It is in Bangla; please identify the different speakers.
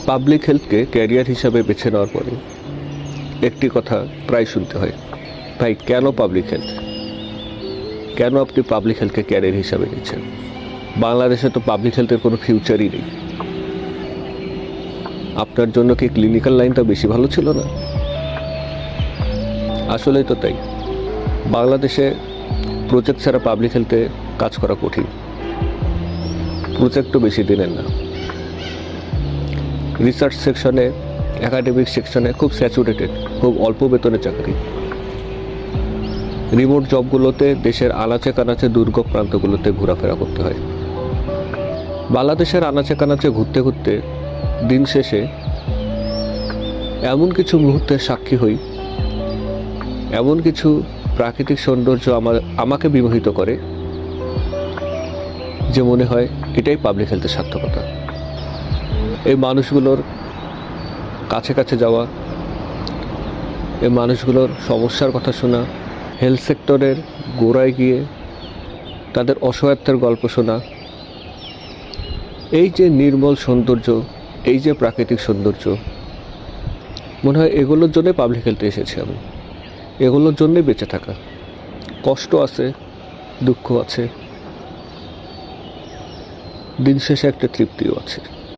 Speaker 1: পাবলিক হেলথকে ক্যারিয়ার হিসাবে বেছে নেওয়ার পরে একটি কথা প্রায় শুনতে হয়, ভাই কেন পাবলিক হেলথ, কেন আপনি পাবলিক হেলথকে ক্যারিয়ার হিসাবে নিচ্ছেন? বাংলাদেশে তো পাবলিক হেলথের কোনো ফিউচারই নেই। আপনার জন্য কি ক্লিনিক্যাল লাইনটা বেশি ভালো ছিল না? আসলেই তো তাই। বাংলাদেশে প্রজেক্ট ছাড়া পাবলিক হেলথে কাজ করা কঠিন। প্রজেক্টও বেশি দিনের না। রিসার্চ সেকশনে, একাডেমিক সেকশনে খুব স্যাচুরেটেড, খুব অল্প বেতনের চাকরি। রিমোট জবগুলোতে দেশের আনাচে কানাচে দুর্গম প্রান্তগুলোতে ঘোরাফেরা করতে হয়। বাংলাদেশের আনাচে কানাচে ঘুরতে ঘুরতে দিন শেষে এমন কিছু মুহূর্তের সাক্ষী হই, এমন কিছু প্রাকৃতিক সৌন্দর্য আমাকে বিমোহিত করে যে মনে হয় এটাই পাবলিক হেলথের সার্থকতা। এই মানুষগুলোর কাছে কাছে যাওয়া, এই মানুষগুলোর সমস্যার কথা শোনা, হেলথ সেক্টরের গোড়ায় গিয়ে তাদের অসহায়ত্বের গল্প শোনা, এই যে নির্মল সৌন্দর্য, এই যে প্রাকৃতিক সৌন্দর্য, মনে হয় এগুলোর জন্যই পাবলিক হেলথে এসেছি আমি। এগুলোর জন্যই বেঁচে থাকা। কষ্ট আছে, দুঃখ আছে, দিন শেষে একটা তৃপ্তিও আছে।